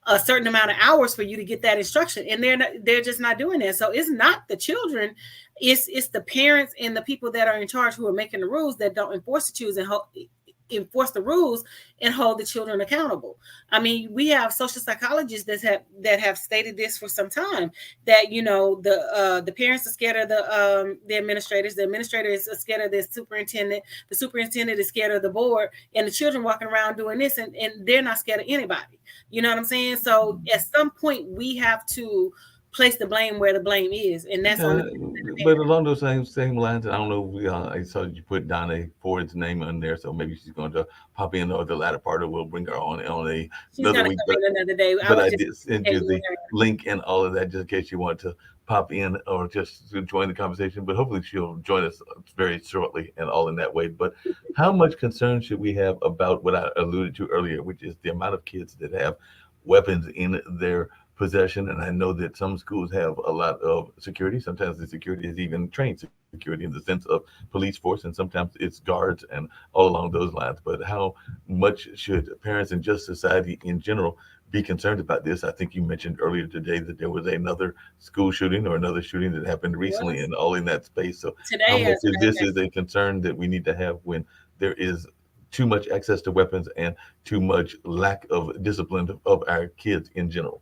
a certain amount of hours for you to get that instruction, and they're just not doing that. So it's not the children, it's the parents and the people that are in charge who are making the rules that don't enforce the rules and hold the children accountable. I mean, we have social psychologists that have stated this for some time, that the parents are scared of the administrators, the administrators are scared of the superintendent is scared of the board, and the children walking around doing this, and they're not scared of anybody. You know what I'm saying? So at some point we have to place the blame where the blame is, and that's but along those same lines, I don't know. I saw you put Donna Ford's name on there, so maybe she's going to pop in, or the latter part, or we'll bring her on another week. Another day. But I did send you the link and all of that, just in case you want to pop in or just to join the conversation. But hopefully she'll join us very shortly, and all in that way. But how much concern should we have about what I alluded to earlier, which is the amount of kids that have weapons in their possession? And I know that some schools have a lot of security. Sometimes the security is even trained security in the sense of police force, and sometimes it's guards and all along those lines. But how much should parents and just society in general be concerned about this? I think you mentioned earlier today that there was another school shooting or another shooting that happened recently, and all in that space. So how much of this is a concern that we need to have when there is too much access to weapons and too much lack of discipline of our kids in general?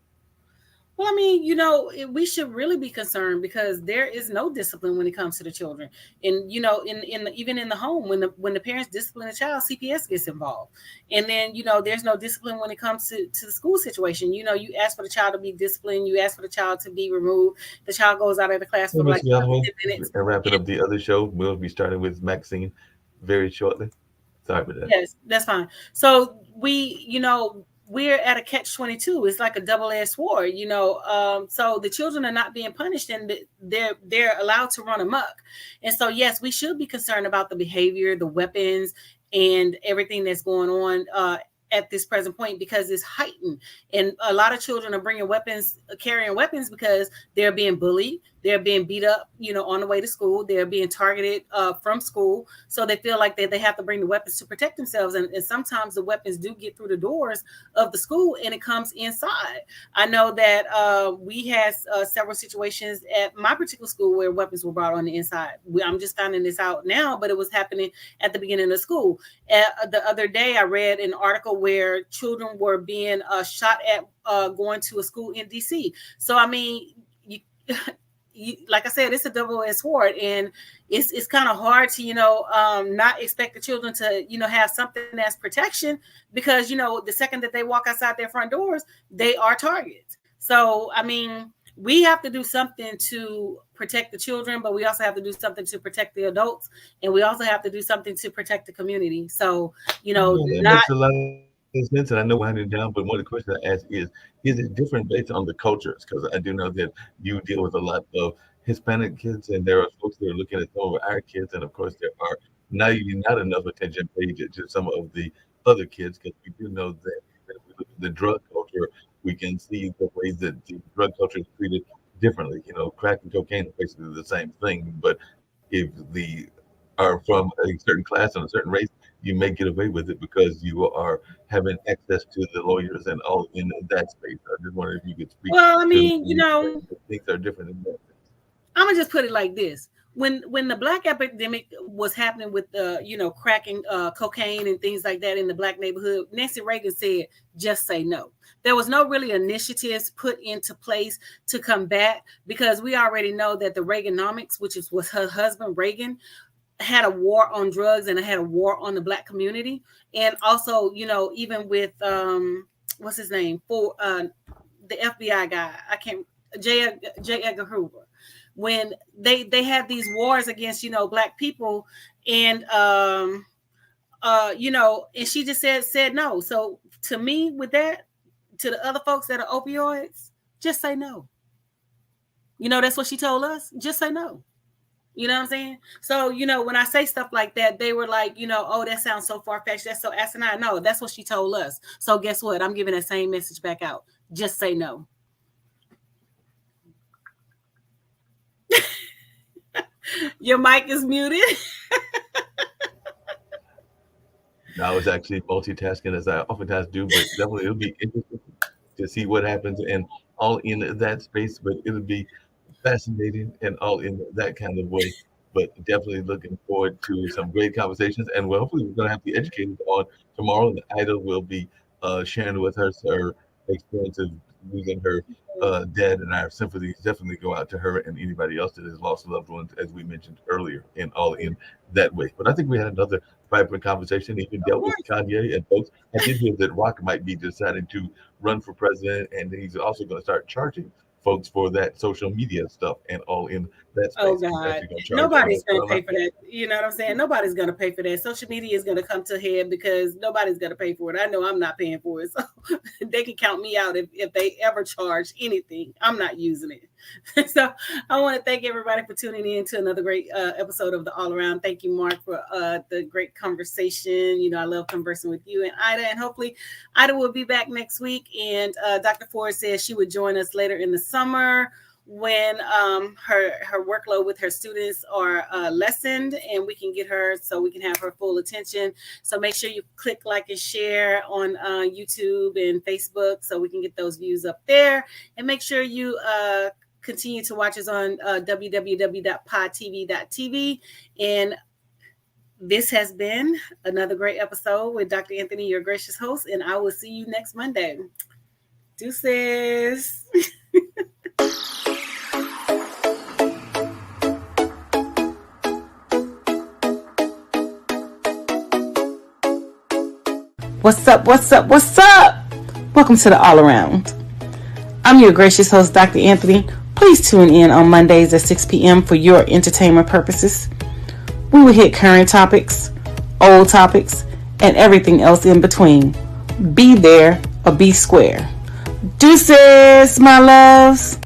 Well, I mean, we should really be concerned, because there is no discipline when it comes to the children. And, even in the home, when the parents discipline a child, CPS gets involved. And then, there's no discipline when it comes to the school situation. You ask for the child to be disciplined, you ask for the child to be removed. The child goes out of the class for like 10 minutes. And wrapping up the other show, we'll be starting with Maxine very shortly. Sorry about that. Yes, that's fine. So we're at a catch-22. It's like a double-edged sword, so the children are not being punished, and they're allowed to run amok. And so, yes, we should be concerned about the behavior, the weapons, and everything that's going on at this present point, because it's heightened. And a lot of children are carrying weapons because they're being bullied. They're being beat up, on the way to school. They're being targeted from school. So they feel like they have to bring the weapons to protect themselves. And sometimes the weapons do get through the doors of the school, and it comes inside. I know that we had several situations at my particular school where weapons were brought on the inside. I'm just finding this out now, but it was happening at the beginning of school. The other day, I read an article where children were being shot at going to a school in DC. So, I mean, like I said, it's a double-edged sword, and it's kind of hard to not expect the children to have something as protection, because the second that they walk outside their front doors, they are targets. So I mean, we have to do something to protect the children, but we also have to do something to protect the adults, and we also have to do something to protect the community. So makes a lot of sense, and I know we're handing down, but one of the questions I ask is it different based on the cultures? Because I do know that you deal with a lot of Hispanic kids, and there are folks that are looking at some of our kids, and of course there are not enough attention paid to some of the other kids, because we do know that if we look at the drug culture, we can see the ways that the drug culture is treated differently. Crack and cocaine are basically the same thing, but if they are from a certain class and a certain race, you may get away with it because you are having access to the lawyers and all in that space. I just wonder if you could speak. Well, I mean, things are different in that sense. I'm gonna just put it like this: when the Black epidemic was happening with the cracking cocaine and things like that in the Black neighborhood, Nancy Reagan said, "Just say no." There was no really initiatives put into place to combat, because we already know that the Reaganomics, which was her husband Reagan, had a war on drugs and had a war on the Black community. And also, even with what's his name, for the FBI guy, J. Edgar Hoover, when they had these wars against Black people, and and she just said no. So to me, with that, to the other folks that are opioids, just say no. You know, that's what she told us. Just say no. You know what I'm saying? So, you know, when I say stuff like that, they were like, you know, oh, that sounds so far-fetched. That's so asinine. No, that's what she told us. So guess what? I'm giving that same message back out. Just say no. Your mic is muted. I was actually multitasking as I oftentimes do, but definitely it'll be interesting to see what happens and all in that space, but it'll be fascinating and all in that kind of way. But definitely looking forward to some great conversations, and hopefully we're going to have the educators on tomorrow. And Ida will be sharing with us her experience of losing her dad, and our sympathies definitely go out to her and anybody else that has lost loved ones, as we mentioned earlier, and all in that way. But I think we had another vibrant conversation. Even dealt with Kanye and folks. I did hear that Rock might be deciding to run for president, and he's also going to start charging folks for that social media stuff and all in that space. Oh God, nobody's going to pay for that. You know what I'm saying? Nobody's going to pay for that. Social media is going to come to head because nobody's going to pay for it. I know I'm not paying for it, so they can count me out if they ever charge anything. I'm not using it. So I want to thank everybody for tuning in to another great episode of the All Around. Thank you, Mark, for the great conversation. You know, I love conversing with you and Ida, and hopefully Ida will be back next week. And Dr. Ford says she would join us later in the summer when her workload with her students are lessened, and we can get her so we can have her full attention. So make sure you click like and share on YouTube and Facebook so we can get those views up there, and make sure you continue to watch us on www.podtv.tv. And this has been another great episode with Dr. Anthony, your gracious host, and I will see you next Monday. Deuces. What's up? What's up? What's up? Welcome to the All Around. I'm your gracious host, Dr. Anthony. Please tune in on Mondays at 6 p.m. for your entertainment purposes. We will hit current topics, old topics, and everything else in between. Be there or be square. Deuces, my loves.